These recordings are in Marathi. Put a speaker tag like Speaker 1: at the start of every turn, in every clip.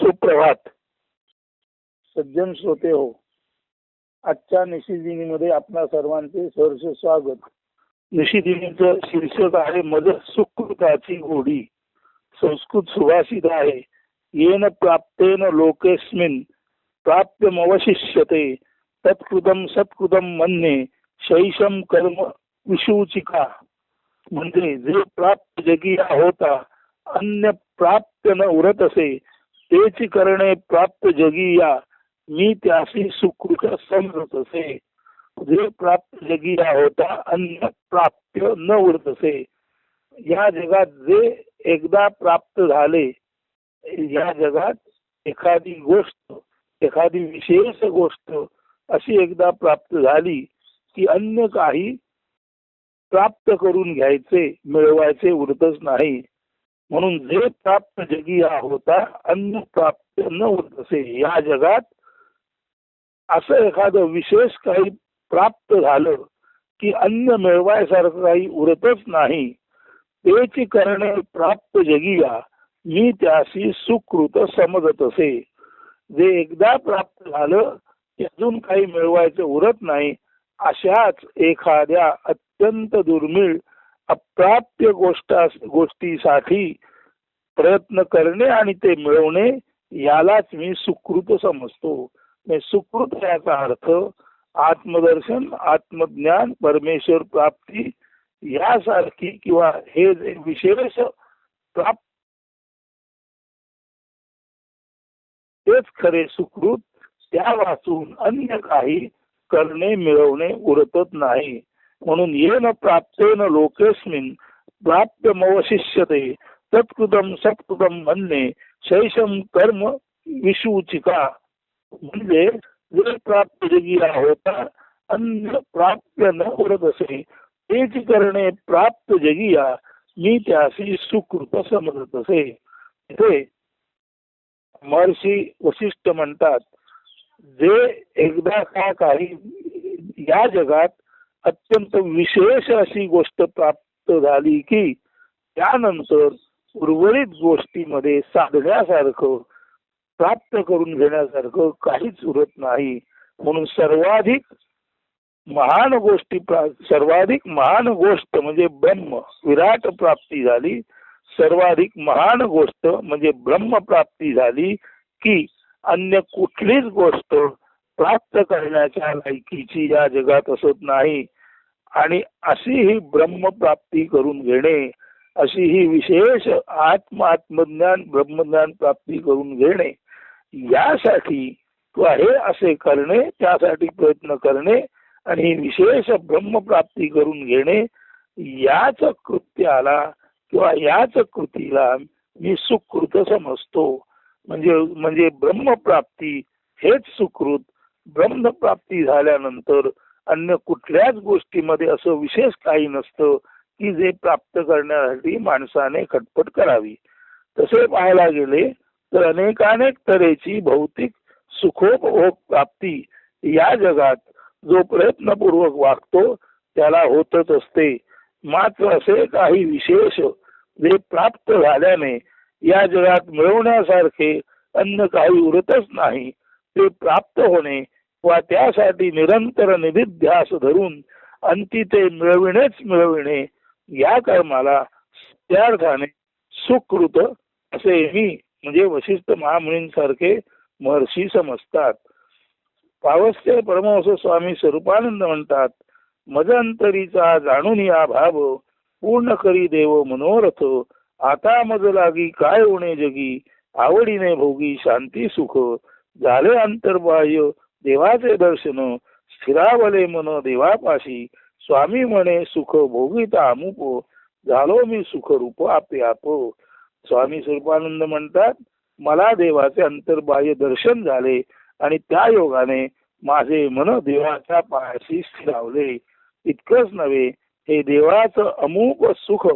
Speaker 1: सुप्रभात. सज्जन श्रोते हो, आजच्या निशिदिनीमध्ये आपणा सर्वांचे सहर्ष स्वागत. निशिदिनीचं शीर्षक आहे मज सुकृताची गोडी. संस्कृत सुभाषित आहे, येन प्राप्तेन लोकेस्मिन प्राप्यमवशिष्यते तत्कृतम सत्कृतम मन्ये शैशम कर्म विशूचिका. म्हणजे जे प्राप्त जगी होता अन्य प्राप्त न उरत असे, तेची करणे प्राप्त जगी या मी त्यासी सुकृत समजत असे. जे प्राप्त जगी होता अन्य प्राप्त न उरत असे. या जगात जे एकदा प्राप्त झाले, या जगात एखादी गोष्ट, एखादी विशेष गोष्ट अशी एकदा प्राप्त झाली की अन्य काही प्राप्त करून घ्यायचे, मिळवायचे उरतच नाही. म्हणून जे प्राप्त जगी होता अन्य प्राप्त न उरत असे. या जगात असं एखादं विशेष काही प्राप्त झालं की अन्य मिळवायसारखं काही उरतच नाही. तेची करणे प्राप्त जगी या मी त्याशी सुकृत समजत असे. जे एकदा प्राप्त झालं की अजून काही मिळवायचं उरत नाही, अशाच एखाद्या अत्यंत दुर्मिळ अप्राप्य गोष्टीसाठी प्रयत्न करणे आणि ते मिळवणे यालाच मी सुकृत समजतो. सुकृत याचा अर्थ आत्मदर्शन, आत्मज्ञान, परमेश्वर प्राप्ती यासारखी किंवा हे जे विशेष प्राप्त तेच खरे सुकृत. त्या वाचून अन्य काही करणे मिळवणे उरतच नाही. म्हणून येन प्राप्तेन लोकेस्मिन प्राप्यमवशिष्यते तत्कृतम सत्कृतम म्हणणे शैशम कर्म विशूचिका. म्हणजे जे प्राप्त जगी होता अन्य प्राप्य न उरत असे, तेच करणे प्राप्त जगी या मी त्याशी सुकृत समजत असे. इथे महर्षी वशिष्ठ म्हणतात, जे एकदा का काही या जगात अत्यंत विशेष अशी गोष्ट प्राप्त झाली की त्यानंतर उर्वरित गोष्टीमध्ये साधण्यासारखं, प्राप्त करून घेण्यासारखं काहीच उरत नाही. म्हणून सर्वाधिक महान गोष्ट म्हणजे ब्रह्म विराट प्राप्ती झाली. सर्वाधिक महान गोष्ट म्हणजे ब्रह्म प्राप्ती झाली की अन्य कुठलीच गोष्ट प्राप्त करण्याच्या लायकीची या जगात असत नाही. आणि अशी ही ब्रह्मप्राप्ती करून घेणे, अशी ही विशेष आत्मज्ञान ब्रह्मज्ञान प्राप्ती करून घेणे, यासाठी हे असे करणे, त्यासाठी प्रयत्न करणे आणि ही विशेष ब्रह्मप्राप्ती करून घेणे, याच कृत्याला किंवा याच कृतीला मी सुकृत समजतो. म्हणजे ब्रह्मप्राप्ती हेच सुकृत. ब्रह्मप्राप्ती झाल्यानंतर अन्य कुठल्याच गोष्टीमध्ये असं विशेष काही नसतं की जे प्राप्त करण्यासाठी माणसाने खटपट करावी. तसे पाहायला गेले तर अनेकानेक तऱ्हेची भौतिक सुखोपभोग प्राप्ती या जगात जो प्रयत्नपूर्वक वागतो त्याला होतच असते. मात्र असे काही विशेष जे प्राप्त झाल्याने या जगात मिळवण्यासारखे अन्य काही उरतच नाही, ते प्राप्त होणे वा त्यासाठी निरंतर निधिध्यास धरून अंती ते मिळविणे या कर्माला त्यार्थाने सुकृत असे मी म्हणजे वशिष्ठ महामुनींसारखे महर्षी समजतात. पावस्य परमहंस स्वामी स्वरूपानंद म्हणतात, मज अंतरीचा जाणून या भाव पूर्ण करी देव मनोरथ. आता मज लागी काय होणे जगी आवडीने भोगी शांती सुख. झाले अंतर्बाह्य देवाचे दर्शन स्थिरावले मन देवापाशी. स्वामी म्हणे सुख भोगिता अमुप झालो मी सुखरूप आपे आप. स्वामी स्वरूपानंद म्हणतात, मला देवाचे अंतर्बाह्य दर्शन झाले आणि त्या योगाने माझे मन देवाच्या पायाशी स्थिरावले. इतकंच नव्हे, हे देवाचं अमूप सुख,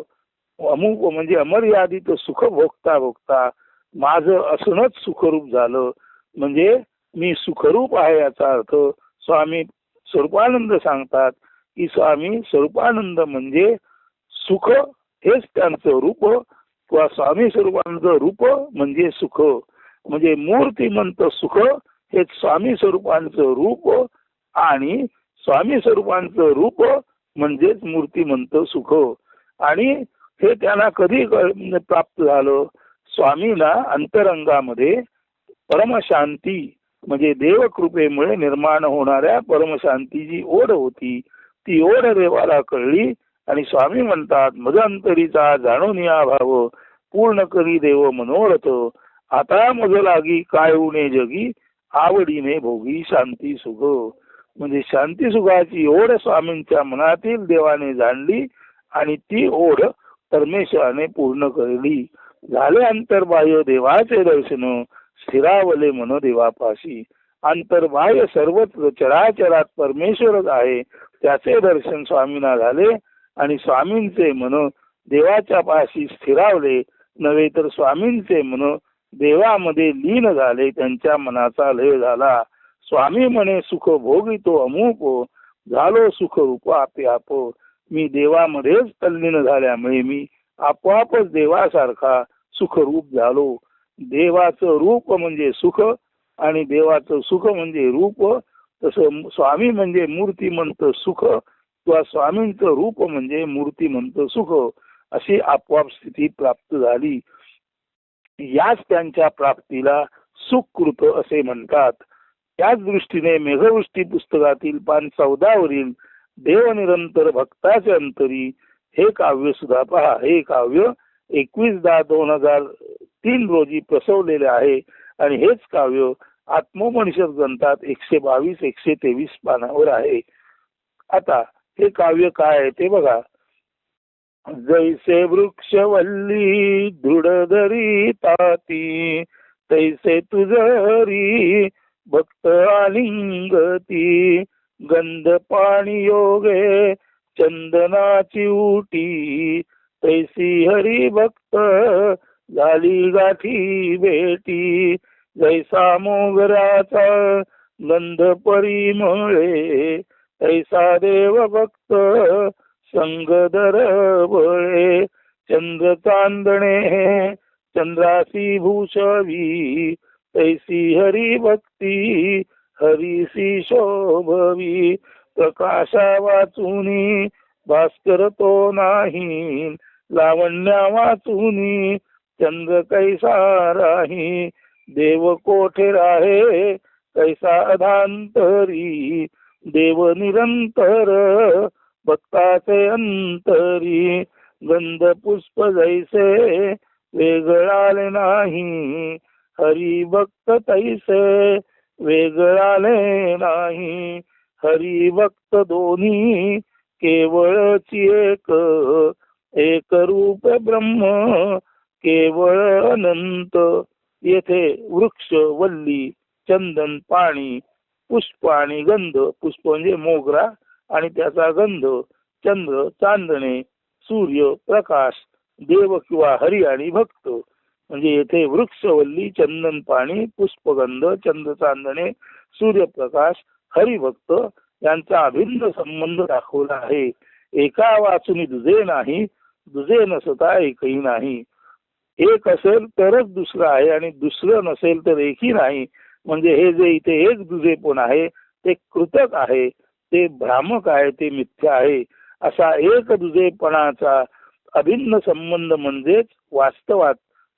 Speaker 1: अमूप म्हणजे अमर्यादित सुख भोगता भोगता माझं असणच सुखरूप झालं. म्हणजे मी सुखरूप आहे याचा अर्थ स्वामी स्वरूपानंद सांगतात की स्वामी स्वरूपानंद म्हणजे सुख हेच त्यांचं रूप, किंवा स्वामी स्वरूपानंद रूप म्हणजे सुख. म्हणजे मूर्तिमंत सुख हे स्वामी स्वरूपांचं रूप आणि स्वामी स्वरूपांचं रूप म्हणजेच मूर्तिमंत सुख. आणि हे त्यांना कधी प्राप्त झालं? स्वामीला अंतरंगामध्ये परमशांती म्हणजे देवकृपेमुळे निर्माण होणाऱ्या परमशांतीची ओढ होती. ती ओढ देवाला कळली आणि स्वामी म्हणतात, मदंतरीचा जाणून या भाव पूर्ण करी देव मनोरथ. आता मज लागी काय उणे जगी आवडीने भोगी शांती सुख. म्हणजे शांती सुखाची ओढ स्वामींच्या मनातील देवाने जाणली आणि ती ओढ परमेश्वराने पूर्ण करली. झाले अंतर्बाह्य देवाचे दर्शन स्थिरावले मन देवापाशी. अंतर्बाह्य सर्वत्र चराचरात परमेश्वरच आहे त्याचे दर्शन स्वामींना झाले आणि स्वामींचे मन देवाच्या पाशी स्थिरावले नव्हे तर स्वामींचे मन देवामध्ये लीन झाले. त्यांच्या मनाचा लय झाला. स्वामी म्हणे सुख भोगितो अमूप झालो सुख रूप आपे आप. मी देवामध्येच तल्लीन झाल्यामुळे मी आपोआपच देवासारखा सुखरूप झालो. देवाचं रूप म्हणजे सुख आणि देवाचं सुख म्हणजे रूप. तसं स्वामी म्हणजे मूर्तिमंत सुख किंवा स्वामींचं रूप म्हणजे मूर्तिमंत सुख अशी आपोआप स्थिती प्राप्त झाली. याच त्यांच्या प्राप्तीला सुखकृत असे म्हणतात. त्याच दृष्टीने मेघवृष्टी पुस्तकातील पान 14 वरील देवनिरंतर भक्ताचे अंतरी हे काव्य सुद्धा पहा. हे काव्य 21/10/2003 रोजी प्रसवलेले आहे आणि हेच काव्य आत्मोपनिषद ग्रंथात 122-123 पानावर आहे. आता हे काव्य काय आहे ते बघा. जैसे वृक्षवल्ली दृढधरी ताती तैसे तुझरी भक्त आलिंगती गंध पाणी योगे चंदनाची उटी तैसी हरी भक्त झाली गाठी भेटी जैसा मोगराचा गंध परिमळे तैसा देव भक्त संगदर बळे चंद्र चांदणे चंद्रासी भूषवी तैसी हरी भक्ती हरीसी शोभवी प्रकाशा वाचुनी भास्कर तो नाही लावण्या वाचुनी चंद्र कैसा राही देव कोठे राहे कैसा अधांतरी देव निरंतर भक्ताचे अंतरी गंध पुष्प जैसे वेगळाले नाही हरी भक्त तैसे वेगळाले नाही हरी भक्त दोन्ही केवळची एक रूप ब्रह्म केवळ अनंत. येथे वृक्ष वल्ली चंदन पाणी पुष्प आणि गंध. पुष्प म्हणजे मोगरा आणि त्याचा गंध चंद्र चांदणे सूर्य प्रकाश देव किंवा हरी आणि भक्त. म्हणजे येथे वृक्षवल्ली चंदन पाणी पुष्पगंध चंद्र चांदणे सूर्यप्रकाश हरिभक्त यांचा अभिन्न संबंध दाखवला आहे. एका वाचुनी दुजे नाही दुजे नसता एकही नाही. एक असेल तरच दुसरं आहे आणि दुसरं नसेल तर एकही नाही. म्हणजे हे जे इथे एक दुजेपण आहे ते कृतक आहे ते भ्रामक आहे ते मिथ्या आहे. असा एक दुजेपणाचा अभिन्न संबंध म्हणजेच वास्तवात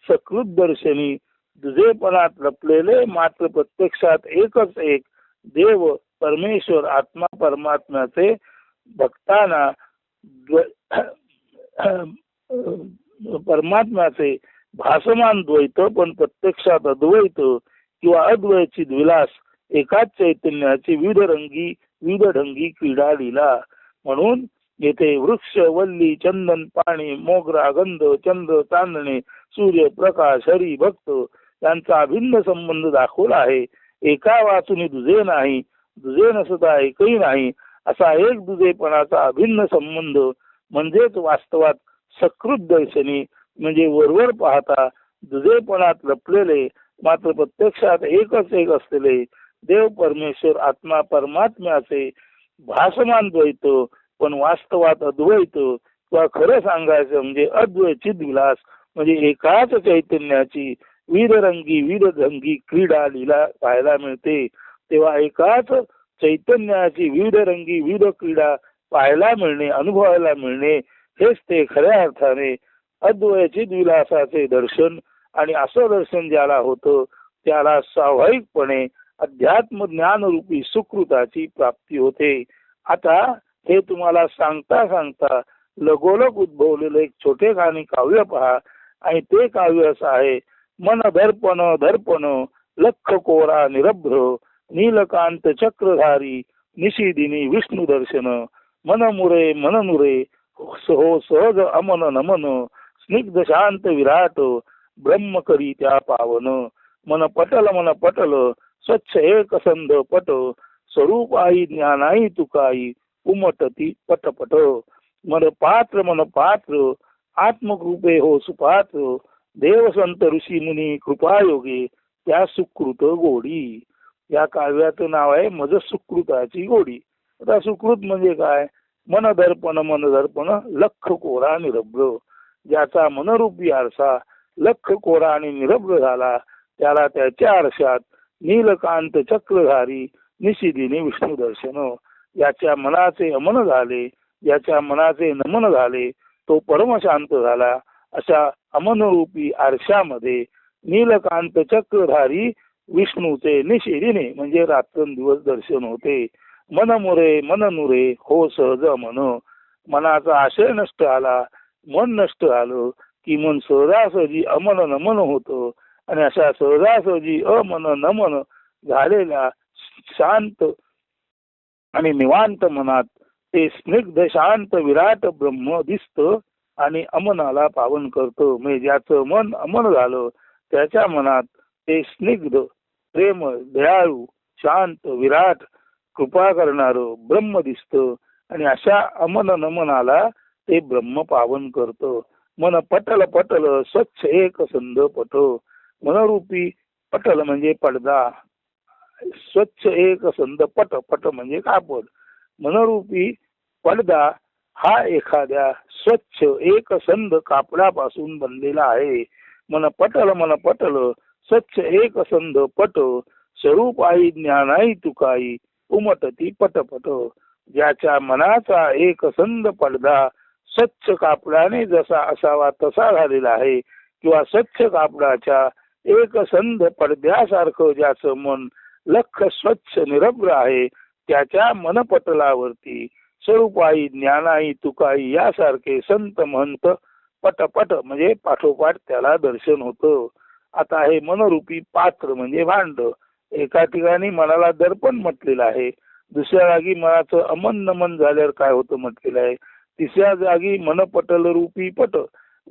Speaker 1: सकृत दर्शनी दुजेपणात लपलेले मात्र प्रत्यक्षात एकच एक देव परमेश्वर आत्मा परमात्म्याचे भक्तांना परमात्म्याचे भासमान द्वैत पण प्रत्यक्षात अद्वैत किंवा अद्वैत विलास एकाच चैतन्याची विविध ढंगी क्रीडा लीला. म्हणून येथे वृक्ष वल्ली चंदन पाणी मोगरा गंध चंद्र चांदणे सूर्य प्रकाश हरी भक्त यांचा अभिन्न संबंध दाखवला आहे. एका वाचुनी दुजे नाही दुजे नसता एकही नाही असा एक दुजेपणाचा अभिन्न संबंध म्हणजेच वास्तवात सकृत दर्शनी म्हणजे वरवर पाहता दुजेपणात लपलेले मात्र प्रत्यक्षात एकच एक असलेले देव परमेश्वर आत्मा परमात्म्याचे भासमान द्वैत पण वास्तवात अद्वैत किंवा खरं सांगायचं म्हणजे अद्वैत विलास म्हणजे एकाच चैतन्याची वीररंगी वीरढंगी क्रीडा लीला पाहायला मिळते. तेव्हा एकाच चैतन्याची वीररंगी वीर क्रीडा पाहायला मिळणे, अनुभवायला मिळणे, हेच ते खऱ्या अर्थाने अद्वैत विलासाचे दर्शन. आणि असं दर्शन ज्याला होतं त्याला स्वाभाविकपणे अध्यात्म ज्ञान रूपी सुकृताची प्राप्ती होते. आता हे तुम्हाला सांगता सांगता लगोलग उद्भवलेलं एक छोटे खाणी काव्य पहा. आणि ते काव्य असं आहे. मन दर्पण दर्पण लख कोरा निरभ्र नीलकांत चक्रधारी निशिदिनी विष्णू दर्शन मन मुरे हो सहज अमन नमन स्निग्ध शांत विराट ब्रह्म करी त्या पावन मन पटल स्वच्छ एक संध पट स्वरूप आई ज्ञानाई तुकाई उमटती पटपट मन पात्र आत्मकृपे हो सुपात्र देव संत ऋषी मुनी कृपायोगे त्या सुकृत गोडी. या काव्याचं नाव आहे मज सुकृताची गोडी. आता सुकृत म्हणजे काय? मन दर्पण लख कोरा निरभ्र. ज्याचा मनरूपी आरसा लख कोरा आणि निरभ्र झाला त्याला त्याच्या आरशात नीलकांत चक्रधारी निशिदिनी विष्णू दर्शन. याच्या मनाचे अमन झाले, याच्या मनाचे नमन झाले, तो परमशांत झाला. अशा अमनरूपी आरशामध्ये नीलकांत चक्रधारी विष्णूचे निशिदिने म्हणजे रात्रंदिवस दर्शन होते. मन नुरे हो सहज मन. मनाचा आशय नष्ट आला, मन नष्ट आलं की मन सहजासहजी अमन नमन होतं. आणि अशा सहजासहजी अमन नमन झालेल्या शांत आणि निवांत मनात ते स्निग्ध शांत विराट ब्रह्म दिसतं आणि अमनाला पावन करतं. म्हणजे ज्याचं मन अमन झालं त्याच्या मनात ते स्निग्ध प्रेम दयाळू शांत विराट कृपा करणारं ब्रह्म दिसतं. आणि अशा अमन नमनाला ते ब्रह्म पावन करतं. मन पटल स्वच्छ एक संध पट. मनरूपी पटल म्हणजे पडदा, स्वच्छ एक संध पट म्हणजे कापड. मनरूपी पडदा हा एखाद्या स्वच्छ एक संध कापडापासून बनलेला आहे. मन पटल स्वच्छ एक संध पट स्वरूप आई ज्ञानाई तुकाई उमटती पटपट. ज्याच्या मनाचा एक संध पडदा स्वच्छ कापडाने जसा असावा तसा झालेला आहे किंवा स्वच्छ कापडाच्या एक संध पडद्यासारखं ज्याचं मन लख स्वच्छ निरभ्र आहे त्याच्या मनपटलावरती स्वरूपाई ज्ञानाई तुकाई यासारखे संत महंत पटपट म्हणजे पाठोपाठ त्याला दर्शन होतं. आता हे मनरूपी पात्र म्हणजे भांड. एका ठिकाणी मनाला दर्पण म्हटलेलं आहे, दुसऱ्या जागी मनाचं अमन नमन झाल्यावर काय होतं म्हटलेलं आहे, तिसऱ्या जागी मनपटल रूपी पट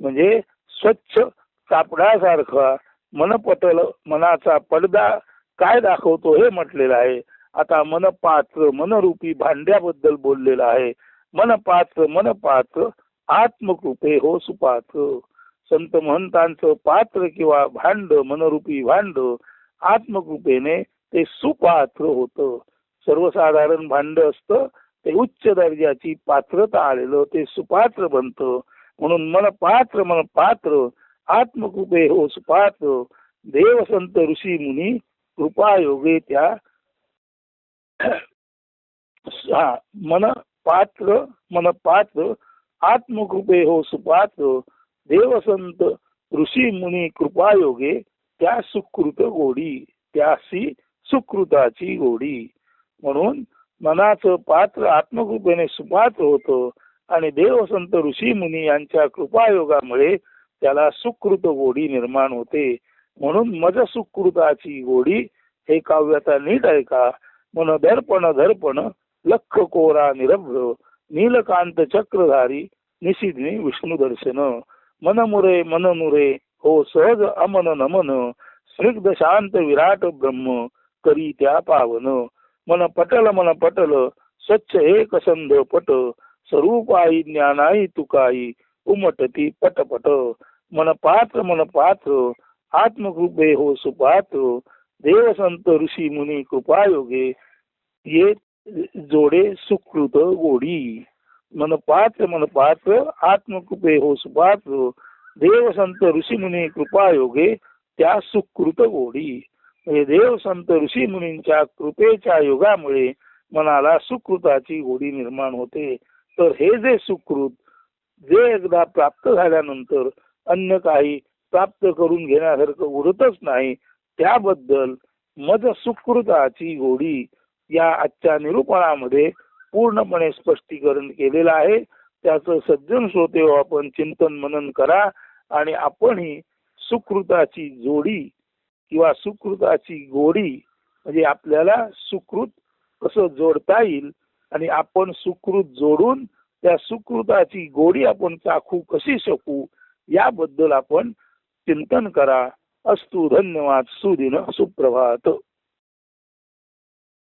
Speaker 1: म्हणजे स्वच्छ कापडासारखा मनपटल मनाचा पडदा काय दाखवतो हे म्हटलेलं आहे. आता मनपात्र मनरूपी भांड्याबद्दल बोललेलं आहे. मनपात्र आत्मकृपे हो सुपात्र. संत महंतांचं पात्र किंवा भांड मनरूपी भांड आत्मकृपेने ते सुपात्र होतं. सर्वसाधारण भांड असतं ते उच्च दर्जाची पात्रता आलेलं ते सुपात्र बनतं. म्हणून मनपात्र आत्मकृपे हो सुपात्र देव संत ऋषी मुनी कृपायोगे त्या मनपात्र आत्मकृपे हो सुपात्र देवसंत ऋषी मुनी कृपायोगे त्या सुकृत गोडी, त्यासी सुकृताची गोडी. म्हणून मनाचं पात्र आत्मकृपेने सुपात्र होतं आणि देवसंत ऋषी मुनी यांच्या कृपायोगामुळे त्याला सुकृत गोडी निर्माण होते. म्हणून मज सुकृताची गोडी हे काव्याचा नीट ऐका. मन दर्पण लख कोरा निरभ्र नीलकांत चक्रधारी निशिदिनी विष्णू दर्शन. मन नुरे हो सहज अमन नमन स्निग्ध शांत विराट ब्रह्म करी त्या पावन. मन पटल स्वच्छ एक संध पट स्वरूप आई ज्ञानाई तुकाई उमटती पटपट. मन पात्र आत्मकृपे हो सुपात्र देव संत ऋषी मुनी कृपायोगे ये जोडे सुकृत गोडी. मन पात्र आत्मकृपे हो सुपात्र देव संत ऋषी मुनी कृपायोगे त्या सुकृत गोडी. म्हणजे देव संत ऋषी मुनींच्या कृपेच्या योगामुळे मनाला सुकृताची गोडी निर्माण होते. तर हे जे सुकृत जे एकदा प्राप्त झाल्यानंतर अन्य काही प्राप्त करून घेण्यासारखं उरतच नाही, त्याबद्दल मज सुकृताची गोडी या आजच्या निरूपणामध्ये पूर्णपणे स्पष्टीकरण केलेलं आहे. त्याचं सज्जन श्रोते हो आपण चिंतन मनन करा आणि आपण ही सुकृताची जोडी किंवा सुकृताची गोडी म्हणजे आपल्याला सुकृत कसं जोडता येईल आणि आपण सुकृत जोडून त्या सुकृताची गोडी आपण चाखू कशी शकू याबद्दल आपण चिंतन करा. अस्तु. धन्यवाद. सुदिन सुप्रभात.